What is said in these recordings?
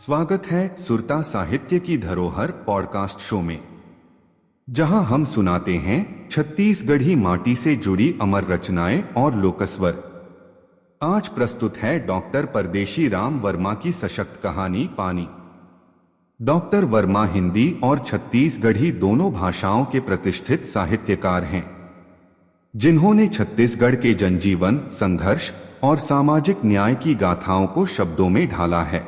स्वागत है सुरता साहित्य की धरोहर पॉडकास्ट शो में, जहां हम सुनाते हैं छत्तीसगढ़ी माटी से जुड़ी अमर रचनाएं और लोकस्वर। आज प्रस्तुत है डॉक्टर परदेशी राम वर्मा की सशक्त कहानी पानी। डॉक्टर वर्मा हिंदी और छत्तीसगढ़ी दोनों भाषाओं के प्रतिष्ठित साहित्यकार हैं, जिन्होंने छत्तीसगढ़ के जनजीवन, संघर्ष और सामाजिक न्याय की गाथाओं को शब्दों में ढाला है।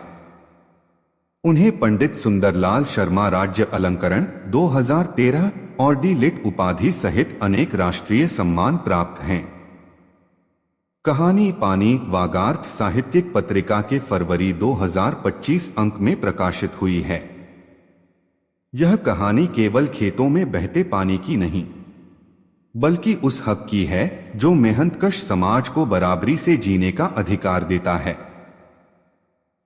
उन्हें पंडित सुंदरलाल शर्मा राज्य अलंकरण 2013 और डी लिट उपाधि सहित अनेक राष्ट्रीय सम्मान प्राप्त हैं। कहानी पानी वागार्थ साहित्यिक पत्रिका के फरवरी 2025 अंक में प्रकाशित हुई है। यह कहानी केवल खेतों में बहते पानी की नहीं, बल्कि उस हक की है जो मेहनतकश समाज को बराबरी से जीने का अधिकार देता है।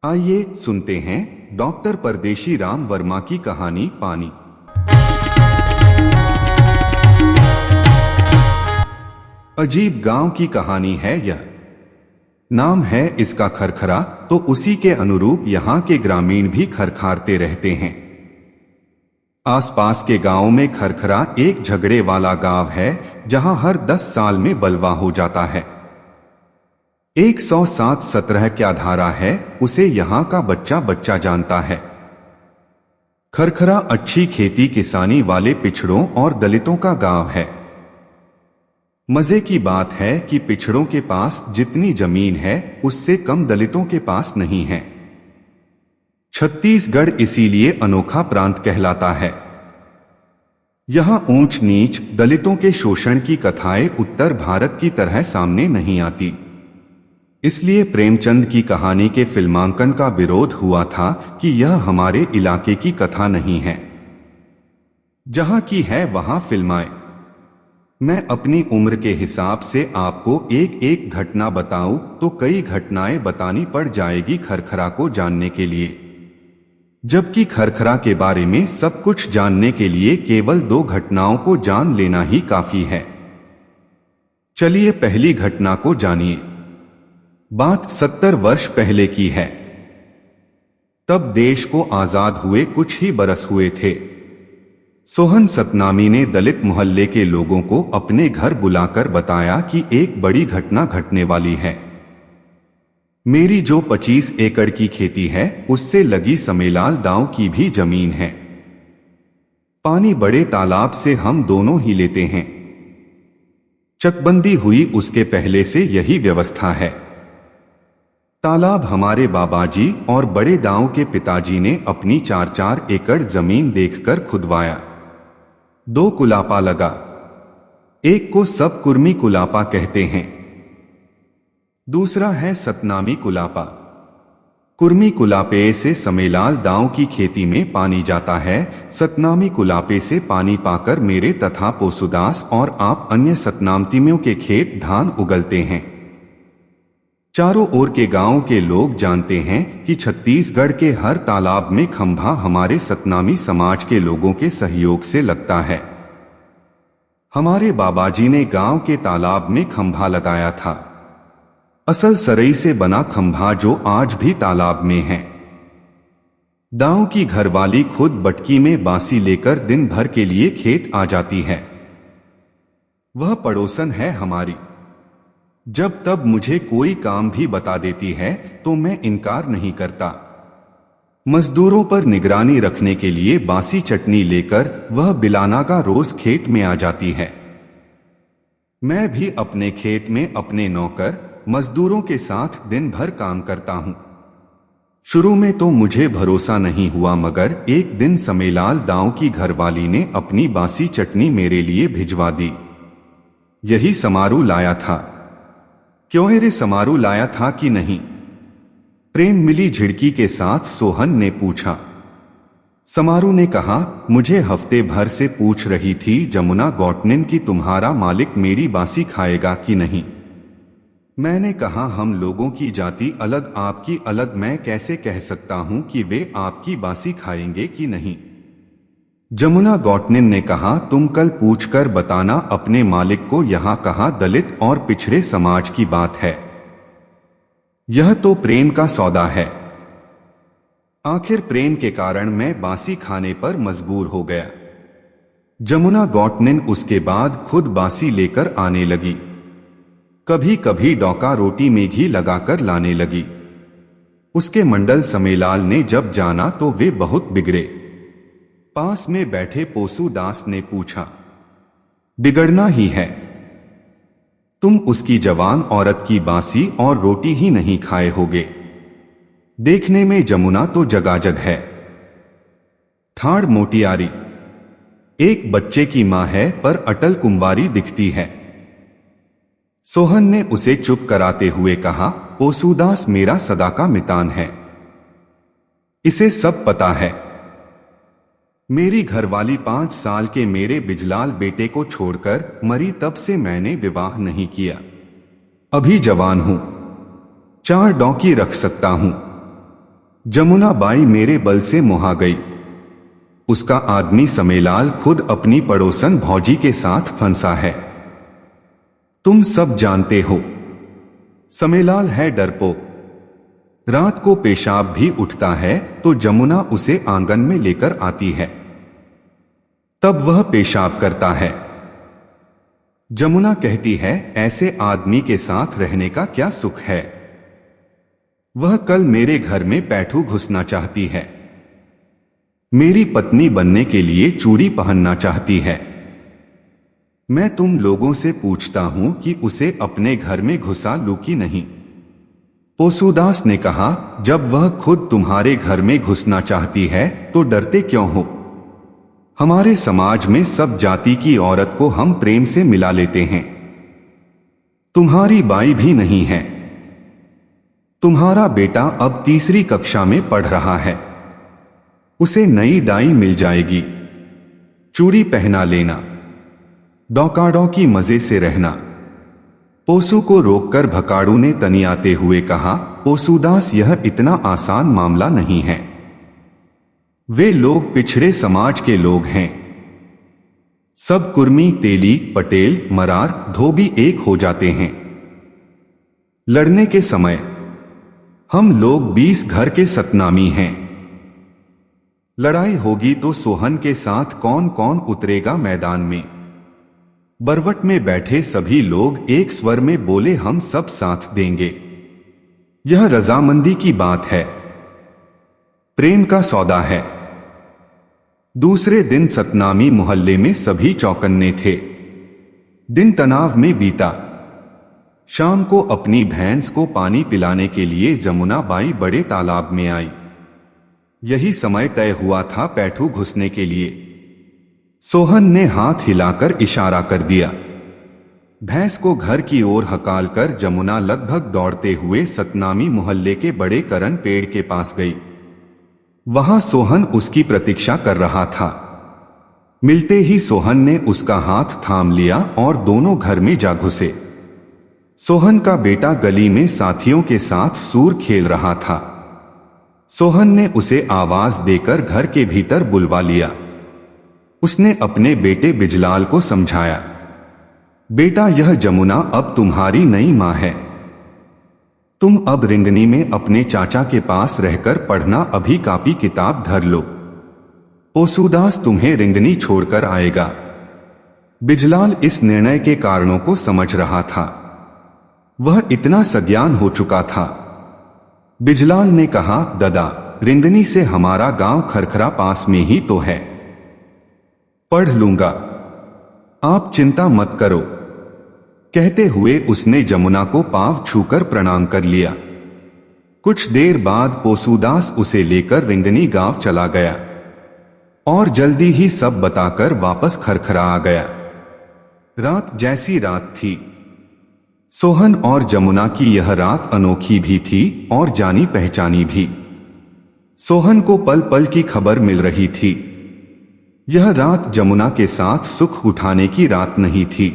आइए सुनते हैं डॉक्टर परदेशी राम वर्मा की कहानी पानी। अजीब गांव की कहानी है यह। नाम है इसका खरखरा, तो उसी के अनुरूप यहाँ के ग्रामीण भी खरखारते रहते हैं। आसपास के गांवों में खरखरा एक झगड़े वाला गांव है, जहां हर 10 साल में बलवा हो जाता है। 107-17 क्या धारा है, उसे यहाँ का बच्चा बच्चा जानता है। खरखरा अच्छी खेती किसानी वाले पिछड़ों और दलितों का गांव है। मजे की बात है कि पिछड़ों के पास जितनी जमीन है, उससे कम दलितों के पास नहीं है। छत्तीसगढ़ इसीलिए अनोखा प्रांत कहलाता है। यहां ऊंच नीच, दलितों के शोषण की कथाएं उत्तर भारत की तरह सामने नहीं आती। इसलिए प्रेमचंद की कहानी के फिल्मांकन का विरोध हुआ था कि यह हमारे इलाके की कथा नहीं है। जहां की है वहां फिल्माएं। मैं अपनी उम्र के हिसाब से आपको एक एक घटना बताऊं तो कई घटनाएं बतानी पड़ जाएगी खरखरा को जानने के लिए, जबकि खरखरा के बारे में सब कुछ जानने के लिए केवल 2 घटनाओं को जान लेना ही काफी है। चलिए पहली घटना को जानिए। बात 70 वर्ष पहले की है। तब देश को आजाद हुए कुछ ही बरस हुए थे। सोहन सतनामी ने दलित मोहल्ले के लोगों को अपने घर बुलाकर बताया कि एक बड़ी घटना घटने वाली है। मेरी जो 25 एकड़ की खेती है, उससे लगी समेलाल दांव की भी जमीन है। पानी बड़े तालाब से हम दोनों ही लेते हैं। चकबंदी हुई उसके पहले से यही व्यवस्था है। तालाब हमारे बाबाजी और बड़े दांव के पिताजी ने अपनी 4-4 एकड़ जमीन देखकर खुदवाया। 2 कुलापा लगा। एक को सब कुर्मी कुलापा कहते हैं, दूसरा है सतनामी कुलापा। कुर्मी कुलापे से समेलाल दांव की खेती में पानी जाता है। सतनामी कुलापे से पानी पाकर मेरे तथा पोसुदास और आप अन्य सतनामतियों के खेत धान उगलते हैं। चारों ओर के गांव के लोग जानते हैं कि छत्तीसगढ़ के हर तालाब में खंभा हमारे सतनामी समाज के लोगों के सहयोग से लगता है। हमारे बाबाजी ने गांव के तालाब में खंभा लगाया था। असल सरई से बना खंभा जो आज भी तालाब में है। दांव की घरवाली खुद बटकी में बांसी लेकर दिन भर के लिए खेत आ जाती है। वह पड़ोसन है हमारी। जब तब मुझे कोई काम भी बता देती है तो मैं इनकार नहीं करता। मजदूरों पर निगरानी रखने के लिए बासी चटनी लेकर वह बिलाना का रोज खेत में आ जाती है। मैं भी अपने खेत में अपने नौकर मजदूरों के साथ दिन भर काम करता हूं। शुरू में तो मुझे भरोसा नहीं हुआ, मगर एक दिन समेलाल दांव की घरवाली ने अपनी बासी चटनी मेरे लिए भिजवा दी। यही समारू लाया था। क्यों रे, समारू लाया था कि नहीं? प्रेम मिली झिड़की के साथ सोहन ने पूछा। समारू ने कहा, मुझे हफ्ते भर से पूछ रही थी जमुना गौटनिन कि तुम्हारा मालिक मेरी बासी खाएगा कि नहीं। मैंने कहा, हम लोगों की जाति अलग, आपकी अलग, मैं कैसे कह सकता हूं कि वे आपकी बासी खाएंगे कि नहीं। जमुना गौटनिन ने कहा, तुम कल पूछकर बताना अपने मालिक को। यहां कहा दलित और पिछड़े समाज की बात है, यह तो प्रेम का सौदा है। आखिर प्रेम के कारण मैं बासी खाने पर मजबूर हो गया। जमुना गौटनिन उसके बाद खुद बासी लेकर आने लगी। कभी कभी डौका रोटी में घी लगाकर लाने लगी। उसके मंडल समेलाल ने जब जाना तो वे बहुत बिगड़े। पास में बैठे पोसूदास ने पूछा, बिगड़ना ही है, तुम उसकी जवान औरत की बासी और रोटी ही नहीं खाए होगे। देखने में जमुना तो जगाजग है, ठाड़ मोटियारी, एक बच्चे की मां है पर अटल कुंवारी दिखती है। सोहन ने उसे चुप कराते हुए कहा, पोसूदास मेरा सदा का मितान है, इसे सब पता है। मेरी घरवाली 5 साल के मेरे बिजलाल बेटे को छोड़कर मरी, तब से मैंने विवाह नहीं किया। अभी जवान हूं, 4 डौकी रख सकता हूं। जमुना बाई मेरे बल से मोहा गई। उसका आदमी समेलाल खुद अपनी पड़ोसन भौजी के साथ फंसा है। तुम सब जानते हो, समेलाल है डरपोक। रात को पेशाब भी उठता है तो जमुना उसे आंगन में लेकर आती है, तब वह पेशाब करता है। जमुना कहती है, ऐसे आदमी के साथ रहने का क्या सुख है। वह कल मेरे घर में पैठू घुसना चाहती है, मेरी पत्नी बनने के लिए चूड़ी पहनना चाहती है। मैं तुम लोगों से पूछता हूं कि उसे अपने घर में घुसा लूं कि नहीं। पोसूदास ने कहा, जब वह खुद तुम्हारे घर में घुसना चाहती है तो डरते क्यों हो। हमारे समाज में सब जाति की औरत को हम प्रेम से मिला लेते हैं। तुम्हारी बाई भी नहीं है। तुम्हारा बेटा अब 3री कक्षा में पढ़ रहा है, उसे नई दाई मिल जाएगी, चूड़ी पहना लेना, डौकाडौकी मजे से रहना। पोसू को रोककर भकाड़ू ने तनियाते हुए कहा, पोसूदास यह इतना आसान मामला नहीं है। वे लोग पिछड़े समाज के लोग हैं। सब कुर्मी, तेली, पटेल, मरार, धोबी एक हो जाते हैं। लड़ने के समय हम लोग 20 घर के सतनामी हैं। लड़ाई होगी तो सोहन के साथ कौन कौन उतरेगा मैदान में। बरवट में बैठे सभी लोग एक स्वर में बोले, हम सब साथ देंगे। यह रजामंदी की बात है, प्रेम का सौदा है। दूसरे दिन सतनामी मोहल्ले में सभी चौकन्ने थे। दिन तनाव में बीता। शाम को अपनी भैंस को पानी पिलाने के लिए जमुना बाई बड़े तालाब में आई। यही समय तय हुआ था पैठू घुसने के लिए। सोहन ने हाथ हिलाकर इशारा कर दिया। भैंस को घर की ओर हकालकर जमुना लगभग दौड़ते हुए सतनामी मोहल्ले के बड़े करन पेड़ के पास गई। वहां सोहन उसकी प्रतीक्षा कर रहा था। मिलते ही सोहन ने उसका हाथ थाम लिया और दोनों घर में जा घुसे। सोहन का बेटा गली में साथियों के साथ सूर खेल रहा था। सोहन ने उसे आवाज देकर घर के भीतर बुलवा लिया। उसने अपने बेटे बिजलाल को समझाया, बेटा यह जमुना अब तुम्हारी नई मां है। तुम अब रिंगनी में अपने चाचा के पास रहकर पढ़ना, अभी कापी किताब धर लो। पोसूदास तुम्हें रिंगनी छोड़कर आएगा। बिजलाल इस निर्णय के कारणों को समझ रहा था। वह इतना सज्ञान हो चुका था। बिजलाल ने कहा, दादा रिंगनी से हमारा गांव खरखरा पास में ही तो है, पढ़ लूंगा, आप चिंता मत करो। कहते हुए उसने जमुना को पांव छूकर प्रणाम कर लिया। कुछ देर बाद पोसूदास उसे लेकर रिंगनी गांव चला गया और जल्दी ही सब बताकर वापस खरखरा आ गया। रात जैसी रात थी। सोहन और जमुना की यह रात अनोखी भी थी और जानी पहचानी भी। सोहन को पल पल की खबर मिल रही थी। यह रात जमुना के साथ सुख उठाने की रात नहीं थी।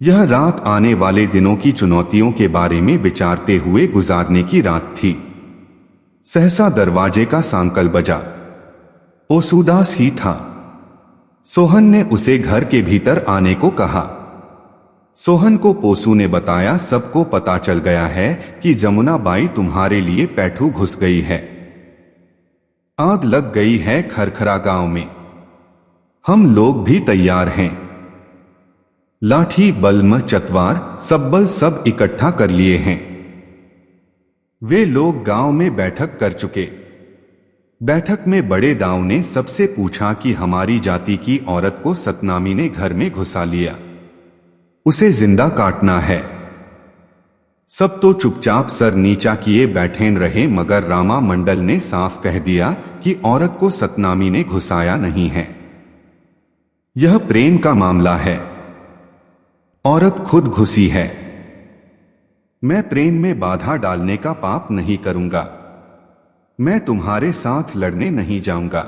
यह रात आने वाले दिनों की चुनौतियों के बारे में विचारते हुए गुजारने की रात थी। सहसा दरवाजे का सांकल बजा। पोसूदास ही था। सोहन ने उसे घर के भीतर आने को कहा। सोहन को पोसू ने बताया, सबको पता चल गया है कि जमुना बाई तुम्हारे लिए पैठू घुस गई है। आग लग गई है खरखरा गांव में। हम लोग भी तैयार हैं। लाठी बल्म चतवार सब्बल सब इकट्ठा कर लिए हैं। वे लोग गांव में बैठक कर चुके। बैठक में बड़े दाऊ ने सबसे पूछा कि हमारी जाति की औरत को सतनामी ने घर में घुसा लिया, उसे जिंदा काटना है। सब तो चुपचाप सर नीचा किए बैठे रहे, मगर रामा मंडल ने साफ कह दिया कि औरत को सतनामी ने घुसाया नहीं है, यह प्रेम का मामला है। औरत खुद घुसी है। मैं प्रेम में बाधा डालने का पाप नहीं करूंगा। मैं तुम्हारे साथ लड़ने नहीं जाऊंगा।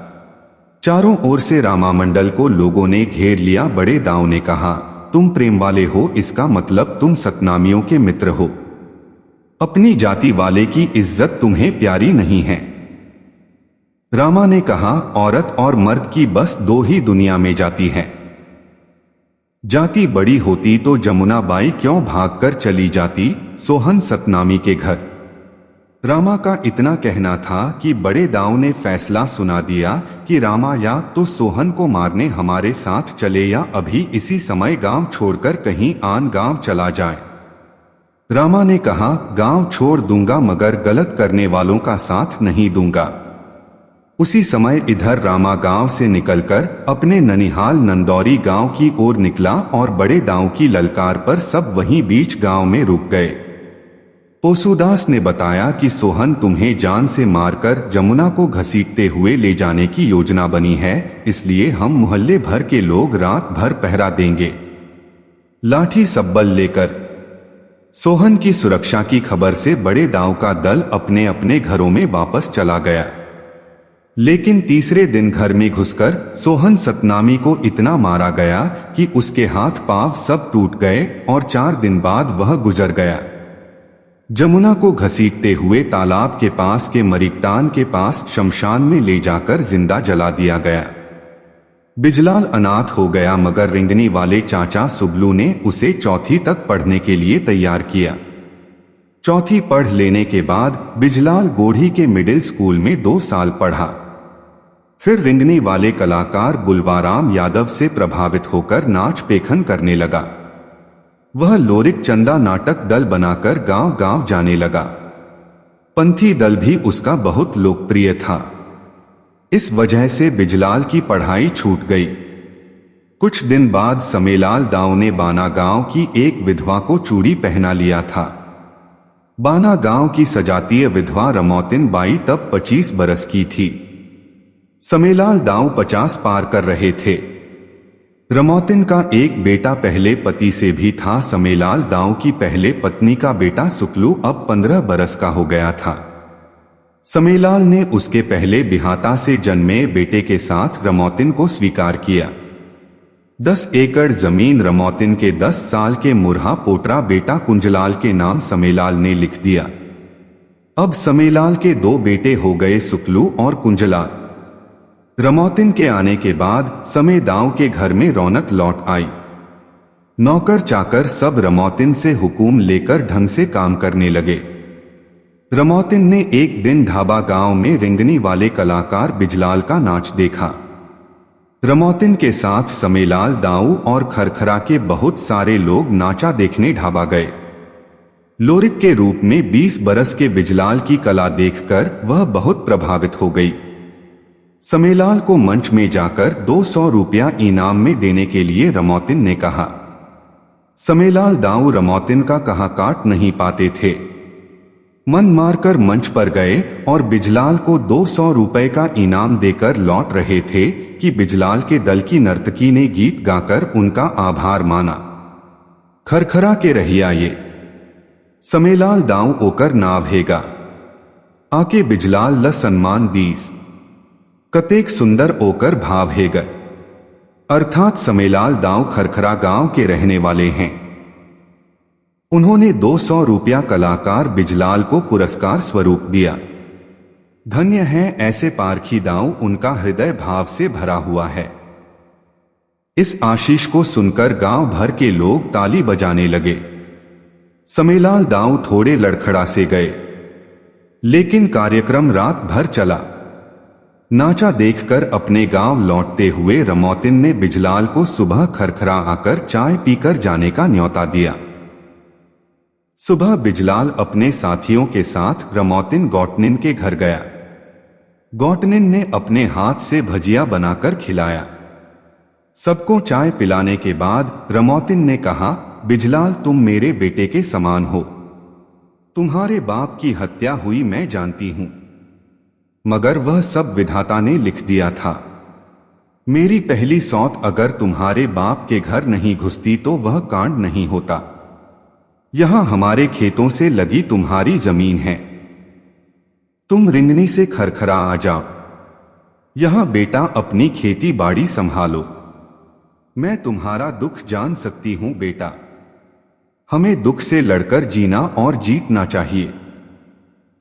चारों ओर से रामा मंडल को लोगों ने घेर लिया। बड़े दाऊ ने कहा, तुम प्रेम वाले हो, इसका मतलब तुम सतनामियों के मित्र हो। अपनी जाति वाले की इज्जत तुम्हें प्यारी नहीं है। रामा ने कहा, औरत और मर्द की बस दो ही दुनिया में जाती है। जाति बड़ी होती तो जमुना बाई क्यों भागकर चली जाती सोहन सतनामी के घर। रामा का इतना कहना था कि बड़े दाऊ ने फैसला सुना दिया कि रामा या तो सोहन को मारने हमारे साथ चले या अभी इसी समय गांव छोड़कर कहीं आन गांव चला जाए। रामा ने कहा, गांव छोड़ दूंगा मगर गलत करने वालों का साथ नहीं दूंगा। उसी समय इधर रामा गांव से निकलकर अपने ननिहाल नंदौरी गांव की ओर निकला और बड़े दाऊ की ललकार पर सब वहीं बीच गांव में रुक गए। पोसूदास ने बताया कि सोहन तुम्हें जान से मारकर जमुना को घसीटते हुए ले जाने की योजना बनी है, इसलिए हम मोहल्ले भर के लोग रात भर पहरा देंगे, लाठी सब्बल लेकर। सोहन की सुरक्षा की खबर से बड़े दाऊ का दल अपने अपने घरों में वापस चला गया। लेकिन तीसरे दिन घर में घुसकर सोहन सतनामी को इतना मारा गया कि उसके हाथ पांव सब टूट गए और 4 दिन बाद वह गुजर गया। जमुना को घसीटते हुए तालाब के पास के मरिकटान के पास शमशान में ले जाकर जिंदा जला दिया गया। बिजलाल अनाथ हो गया, मगर रिंगनी वाले चाचा सुबलू ने उसे चौथी तक पढ़ने के लिए तैयार किया। चौथी पढ़ लेने के बाद बिजलाल गोढ़ी के मिडिल स्कूल में 2 साल पढ़ा। फिर रिंगनी वाले कलाकार बुलवाराम यादव से प्रभावित होकर नाच पेखन करने लगा। वह लोरिक चंदा नाटक दल बनाकर गांव गांव जाने लगा। पंथी दल भी उसका बहुत लोकप्रिय था। इस वजह से बिजलाल की पढ़ाई छूट गई। कुछ दिन बाद समेलाल दाऊ ने बाना गांव की एक विधवा को चूड़ी पहना लिया था। बाना गांव की सजातीय विधवा रमौतिन बाई तब 25 बरस की थी। समेलाल दाऊ 50 पार कर रहे थे। रमौतिन का एक बेटा पहले पति से भी था। समेलाल दाऊ की पहले पत्नी का बेटा सुकलू अब 15 बरस का हो गया था। समेलाल ने उसके पहले बिहाता से जन्मे बेटे के साथ रमौतिन को स्वीकार किया। 10 एकड़ जमीन रमौतिन के 10 साल के मुरहा पोटरा बेटा कुंजलाल के नाम समेलाल ने लिख दिया। अब समेलाल के 2 बेटे हो गए, सुकलू और कुंजलाल। रमौतिन के आने के बाद समय दाऊ के घर में रौनक लौट आई। नौकर चाकर सब रमौतिन से हुकुम लेकर ढंग से काम करने लगे। रमौतिन ने एक दिन ढाबा गांव में रिंगनी वाले कलाकार बिजलाल का नाच देखा। रमौतिन के साथ समेलाल दाऊ और खरखरा के बहुत सारे लोग नाचा देखने ढाबा गए। लोरिक के रूप में 20 बरस के बिजलाल की कला देखकर वह बहुत प्रभावित हो गई। समेलाल को मंच में जाकर 200 रुपया इनाम में देने के लिए रमौतिन ने कहा। समेलाल दाऊ रमौतिन का कहा काट नहीं पाते थे। मन मारकर मंच पर गए और बिजलाल को 200 रुपए का इनाम देकर लौट रहे थे कि बिजलाल के दल की नर्तकी ने गीत गाकर उनका आभार माना। खरखरा के रहिया ये समेलाल दाऊ ओकर नाभेगा आके बिजलाल ल सम्मान दीस कतेक सुंदर ओकर भाव है ग। अर्थात समेलाल दाऊ खरखरा गांव के रहने वाले हैं। उन्होंने 200 रुपया कलाकार बिजलाल को पुरस्कार स्वरूप दिया। धन्य है ऐसे पारखी दाऊ, उनका हृदय भाव से भरा हुआ है। इस आशीष को सुनकर गांव भर के लोग ताली बजाने लगे। समेलाल दाऊ थोड़े लड़खड़ा से गए, लेकिन कार्यक्रम रात भर चला। नाचा देखकर अपने गांव लौटते हुए रमौतिन ने बिजलाल को सुबह खरखरा आकर चाय पीकर जाने का न्योता दिया। सुबह बिजलाल अपने साथियों के साथ रमौतिन गौटनिन के घर गया। गौटनिन ने अपने हाथ से भजिया बनाकर खिलाया। सबको चाय पिलाने के बाद रमौतिन ने कहा, बिजलाल तुम मेरे बेटे के समान हो। तुम्हारे बाप की हत्या हुई मैं जानती हूं, मगर वह सब विधाता ने लिख दिया था। मेरी पहली सौत अगर तुम्हारे बाप के घर नहीं घुसती तो वह कांड नहीं होता। यहां हमारे खेतों से लगी तुम्हारी जमीन है, तुम रिंगनी से खरखरा आ जाओ। यहां बेटा अपनी खेती बाड़ी संभालो, मैं तुम्हारा दुख जान सकती हूं बेटा। हमें दुख से लड़कर जीना और जीतना चाहिए।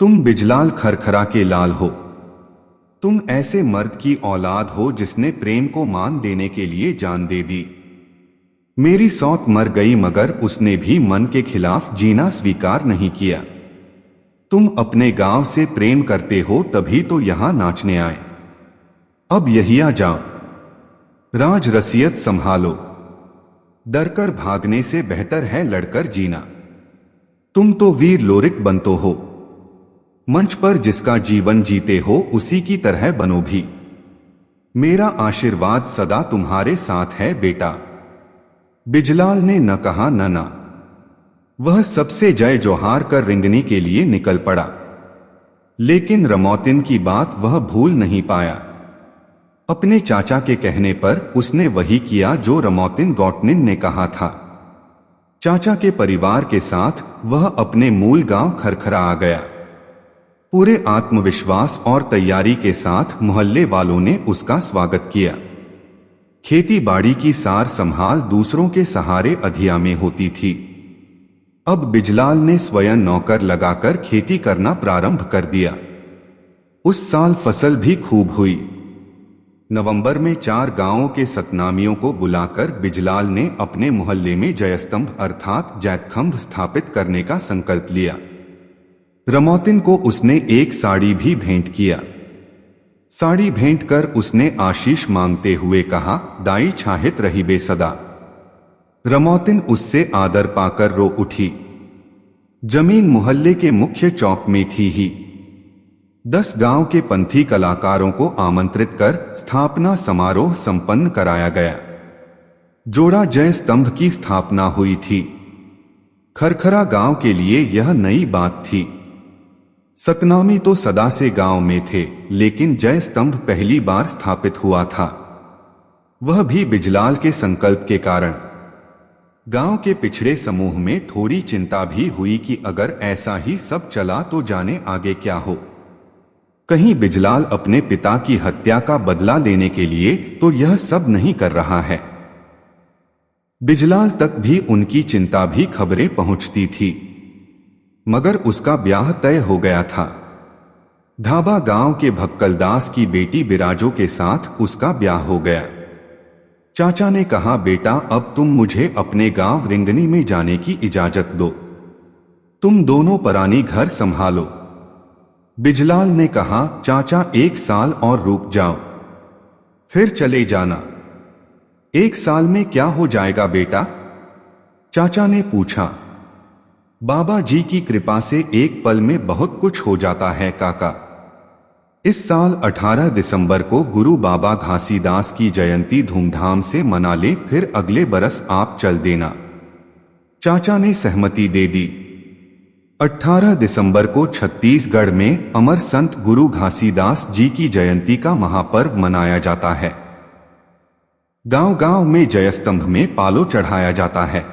तुम बिजलाल खरखरा के लाल हो। तुम ऐसे मर्द की औलाद हो जिसने प्रेम को मान देने के लिए जान दे दी। मेरी सौत मर गई मगर उसने भी मन के खिलाफ जीना स्वीकार नहीं किया। तुम अपने गांव से प्रेम करते हो तभी तो यहां नाचने आए। अब यही आ जाओ, राज रसियत संभालो। डरकर भागने से बेहतर है लड़कर जीना। तुम तो वीर लोरिक बनतो हो। मंच पर जिसका जीवन जीते हो उसी की तरह बनो भी। मेरा आशीर्वाद सदा तुम्हारे साथ है बेटा। बिजलाल ने न कहा न ना। वह सबसे जय जोहार कर रिंगनी के लिए निकल पड़ा, लेकिन रमौतिन की बात वह भूल नहीं पाया। अपने चाचा के कहने पर उसने वही किया जो रमौतिन गौटनिन ने कहा था। चाचा के परिवार के साथ वह अपने मूल गांव खरखरा आ गया। पूरे आत्मविश्वास और तैयारी के साथ मोहल्ले वालों ने उसका स्वागत किया। खेती बाड़ी की सार संभाल दूसरों के सहारे अधिया में होती थी। अब बिजलाल ने स्वयं नौकर लगाकर खेती करना प्रारंभ कर दिया। उस साल फसल भी खूब हुई। नवंबर में 4 गांवों के सतनामियों को बुलाकर बिजलाल ने अपने मोहल्ले में जयस्तंभ अर्थात जैतखंभ स्थापित करने का संकल्प लिया। रमौतिन को उसने एक साड़ी भी भेंट किया। साड़ी भेंट कर उसने आशीष मांगते हुए कहा, दाई छाहित रही बे सदा। रमौतिन उससे आदर पाकर रो उठी। जमीन मोहल्ले के मुख्य चौक में थी ही। 10 गांव के पंथी कलाकारों को आमंत्रित कर स्थापना समारोह संपन्न कराया गया। जोड़ा जय स्तंभ की स्थापना हुई थी। खरखरा गांव के लिए यह नई बात थी। सतनामी तो सदा से गांव में थे, लेकिन जय स्तंभ पहली बार स्थापित हुआ था, वह भी बिजलाल के संकल्प के कारण। गांव के पिछड़े समूह में थोड़ी चिंता भी हुई कि अगर ऐसा ही सब चला तो जाने आगे क्या हो। कहीं बिजलाल अपने पिता की हत्या का बदला लेने के लिए तो यह सब नहीं कर रहा है। बिजलाल तक भी उनकी चिंता भी खबरें पहुंचती थी, मगर उसका ब्याह तय हो गया था। ढाबा गांव के भक्कलदास की बेटी बिराजो के साथ उसका ब्याह हो गया। चाचा ने कहा, बेटा अब तुम मुझे अपने गांव रिंगनी में जाने की इजाजत दो। तुम दोनों परानी घर संभालो। बिजलाल ने कहा, चाचा 1 साल और रुक जाओ, फिर चले जाना। 1 साल में क्या हो जाएगा बेटा? चाचा ने पूछा। बाबा जी की कृपा से एक पल में बहुत कुछ हो जाता है काका। इस साल 18 दिसंबर को गुरु बाबा घासीदास की जयंती धूमधाम से मना ले, फिर अगले बरस आप चल देना। चाचा ने सहमति दे दी। 18 दिसंबर को छत्तीसगढ़ में अमर संत गुरु घासीदास जी की जयंती का महापर्व मनाया जाता है। गांव-गांव में जयस्तंभ में पालो चढ़ाया जाता है।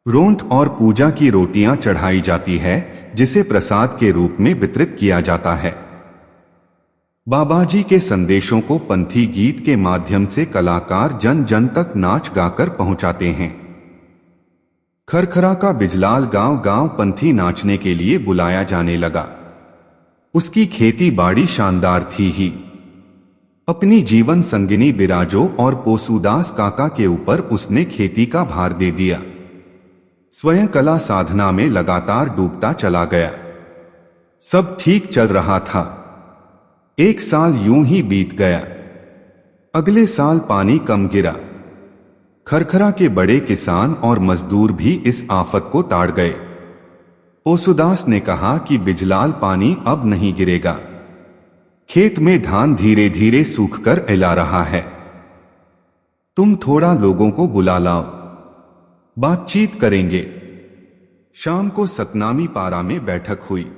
रोंट और पूजा की रोटियां चढ़ाई जाती है, जिसे प्रसाद के रूप में वितरित किया जाता है। बाबाजी के संदेशों को पंथी गीत के माध्यम से कलाकार जन जन तक नाच गाकर पहुंचाते हैं। खरखरा का बिजलाल गांव-गांव पंथी नाचने के लिए बुलाया जाने लगा। उसकी खेती बाड़ी शानदार थी ही। अपनी जीवन संगिनी बिराजो और पोसूदास काका के ऊपर उसने खेती का भार दे दिया। स्वयं कला साधना में लगातार डूबता चला गया। सब ठीक चल रहा था। एक साल यूं ही बीत गया। अगले साल पानी कम गिरा। खरखरा के बड़े किसान और मजदूर भी इस आफत को ताड़ गए। पोसुदास ने कहा कि बिजलाल, पानी अब नहीं गिरेगा। खेत में धान धीरे धीरे सूखकर एला रहा है। तुम थोड़ा लोगों को बुला लाओ, बातचीत करेंगे। शाम को सतनामी पारा में बैठक हुई।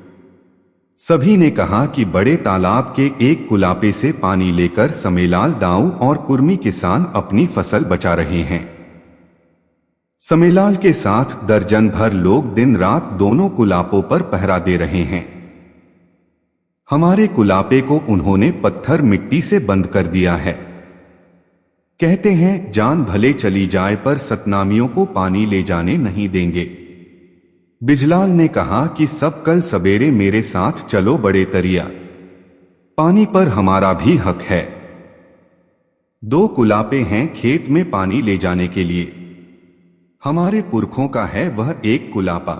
सभी ने कहा कि बड़े तालाब के एक कुलापे से पानी लेकर समेलाल, दाऊ और कुर्मी किसान अपनी फसल बचा रहे हैं। समेलाल के साथ दर्जन भर लोग दिन रात दोनों कुलापों पर पहरा दे रहे हैं। हमारे कुलापे को उन्होंने पत्थर मिट्टी से बंद कर दिया है। कहते हैं जान भले चली जाए पर सतनामियों को पानी ले जाने नहीं देंगे। बिजलाल ने कहा कि सब कल सवेरे मेरे साथ चलो बड़े तरिया, पानी पर हमारा भी हक है। 2 कुलापे हैं खेत में पानी ले जाने के लिए। हमारे पुरखों का है वह एक कुलापा।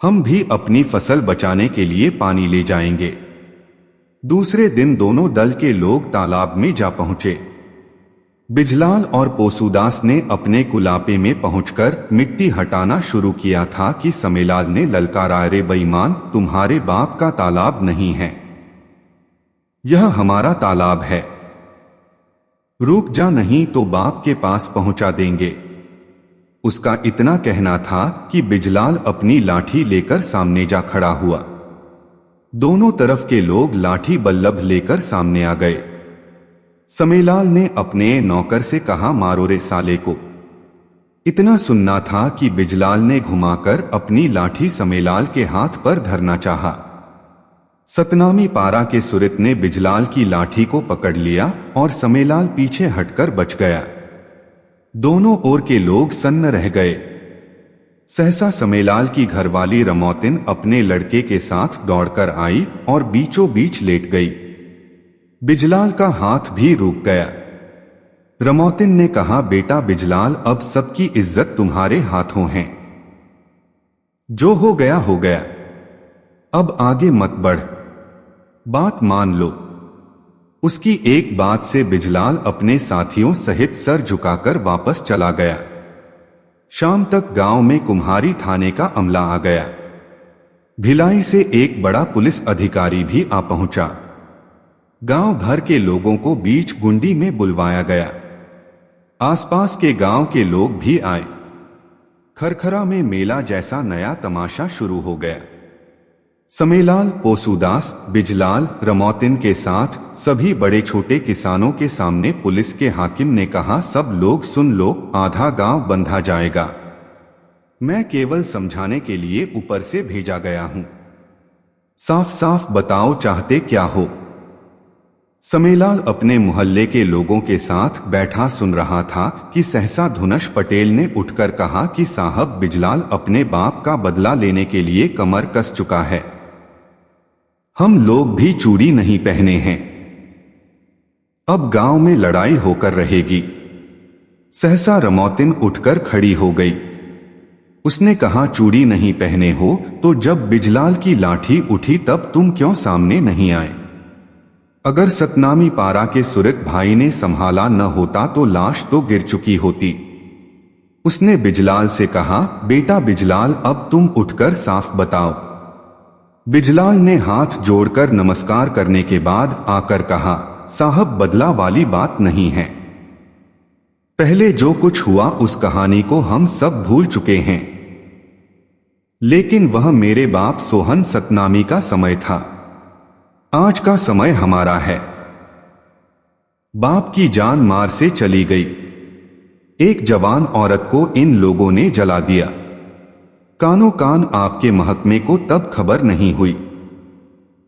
हम भी अपनी फसल बचाने के लिए पानी ले जाएंगे। दूसरे दिन दोनों दल के लोग तालाब में जा पहुंचे। बिजलाल और पोसूदास ने अपने कुलापे में पहुंचकर मिट्टी हटाना शुरू किया था कि समेलाल ने ललकारा, रे बेईमान, तुम्हारे बाप का तालाब नहीं है, यह हमारा तालाब है। रुक जा, नहीं तो बाप के पास पहुंचा देंगे। उसका इतना कहना था कि बिजलाल अपनी लाठी लेकर सामने जा खड़ा हुआ। दोनों तरफ के लोग लाठी बल्लभ लेकर सामने आ गए। समेलाल ने अपने नौकर से कहा, मारो रे साले को। इतना सुनना था कि बिजलाल ने घुमाकर अपनी लाठी समेलाल के हाथ पर धरना चाहा। सतनामी पारा के सुरित ने बिजलाल की लाठी को पकड़ लिया और समेलाल पीछे हटकर बच गया। दोनों ओर के लोग सन्न रह गए। सहसा समेलाल की घरवाली रमौतिन अपने लड़के के साथ दौड़कर आई और बीचों बीच लेट गई। बिजलाल का हाथ भी रुक गया। रमौतिन ने कहा, बेटा बिजलाल, अब सबकी इज्जत तुम्हारे हाथों है। जो हो गया, अब आगे मत बढ़, बात मान लो। उसकी एक बात से बिजलाल अपने साथियों सहित सर झुकाकर वापस चला गया। शाम तक गांव में कुम्हारी थाने का अमला आ गया। भिलाई से एक बड़ा पुलिस अधिकारी भी आ पहुंचा। गांव भर के लोगों को बीच गुंडी में बुलवाया गया। आसपास के गांव के लोग भी आए। खरखरा में मेला जैसा नया तमाशा शुरू हो गया। समेलाल, पोसूदास, बिजलाल, रमौतिन के साथ सभी बड़े छोटे किसानों के सामने पुलिस के हाकिम ने कहा, सब लोग सुन लो, आधा गांव बंधा जाएगा। मैं केवल समझाने के लिए ऊपर से भेजा गया हूं। साफ साफ बताओ चाहते क्या हो। समेलाल अपने मोहल्ले के लोगों के साथ बैठा सुन रहा था कि सहसा धुनश पटेल ने उठकर कहा कि साहब, बिजलाल अपने बाप का बदला लेने के लिए कमर कस चुका है। हम लोग भी चूड़ी नहीं पहने हैं। अब गांव में लड़ाई होकर रहेगी। सहसा रमौतिन उठकर खड़ी हो गई। उसने कहा, चूड़ी नहीं पहने हो तो जब बिजलाल की लाठी उठी तब तुम क्यों सामने नहीं आए? अगर सतनामी पारा के सुरत भाई ने संभाला न होता तो लाश तो गिर चुकी होती। उसने बिजलाल से कहा, बेटा बिजलाल, अब तुम उठकर साफ बताओ। बिजलाल ने हाथ जोड़कर नमस्कार करने के बाद आकर कहा, साहब, बदला वाली बात नहीं है। पहले जो कुछ हुआ उस कहानी को हम सब भूल चुके हैं। लेकिन वह मेरे बाप सोहन सतनामी का समय था। आज का समय हमारा है। बाप की जान मार से चली गई। एक जवान औरत को इन लोगों ने जला दिया। कानो कान आपके महकमे को तब खबर नहीं हुई।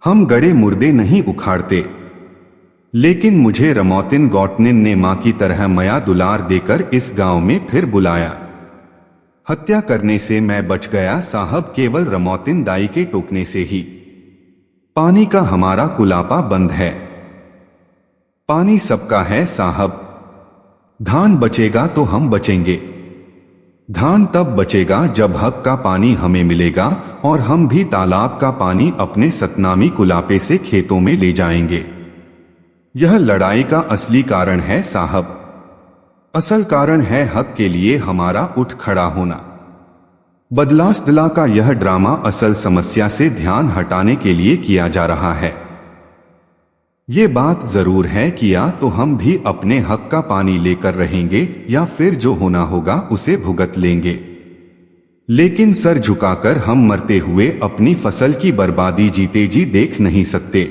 हम गड़े मुर्दे नहीं उखाड़ते। लेकिन मुझे रमौतिन गौटनिन ने मां की तरह मया दुलार देकर इस गांव में फिर बुलाया। हत्या करने से मैं बच गया साहब, केवल रमौतिन दाई के टोकने से ही। पानी का हमारा कुलापा बंद है। पानी सबका है साहब। धान बचेगा तो हम बचेंगे। धान तब बचेगा जब हक का पानी हमें मिलेगा और हम भी तालाब का पानी अपने सतनामी कुलापे से खेतों में ले जाएंगे। यह लड़ाई का असली कारण है साहब। असल कारण है हक के लिए हमारा उठ खड़ा होना। बदलासदला का यह ड्रामा असल समस्या से ध्यान हटाने के लिए किया जा रहा है। ये बात जरूर है कि या तो हम भी अपने हक का पानी लेकर रहेंगे या फिर जो होना होगा उसे भुगत लेंगे, लेकिन सर झुकाकर हम मरते हुए अपनी फसल की बर्बादी जीते जी देख नहीं सकते।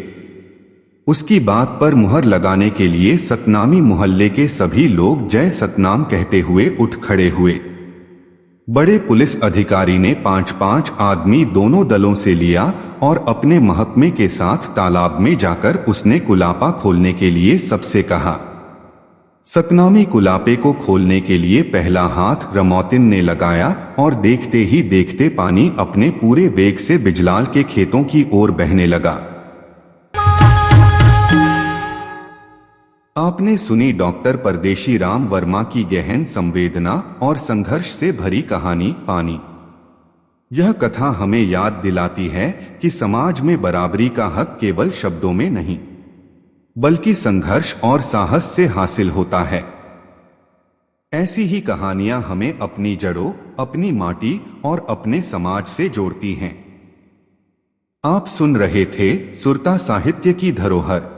उसकी बात पर मुहर लगाने के लिए सतनामी मोहल्ले के सभी लोग जय सतनाम कहते हुए उठ खड़े हुए। बड़े पुलिस अधिकारी ने 5-5 आदमी दोनों दलों से लिया और अपने महकमे के साथ तालाब में जाकर उसने कुलापा खोलने के लिए सबसे कहा। सतनामी कुलापे को खोलने के लिए पहला हाथ रमौतिन ने लगाया और देखते ही देखते पानी अपने पूरे वेग से बिजलाल के खेतों की ओर बहने लगा। आपने सुनी डॉक्टर परदेशी राम वर्मा की गहन संवेदना और संघर्ष से भरी कहानी पानी। यह कथा हमें याद दिलाती है कि समाज में बराबरी का हक केवल शब्दों में नहीं, बल्कि संघर्ष और साहस से हासिल होता है। ऐसी ही कहानियां हमें अपनी जड़ों, अपनी माटी और अपने समाज से जोड़ती हैं। आप सुन रहे थे सुरता साहित्य की धरोहर।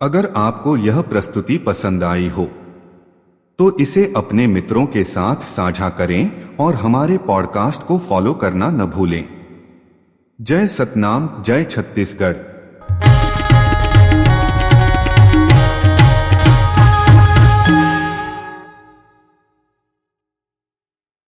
अगर आपको यह प्रस्तुति पसंद आई हो तो इसे अपने मित्रों के साथ साझा करें और हमारे पॉडकास्ट को फॉलो करना न भूलें। जय सतनाम, जय छत्तीसगढ़।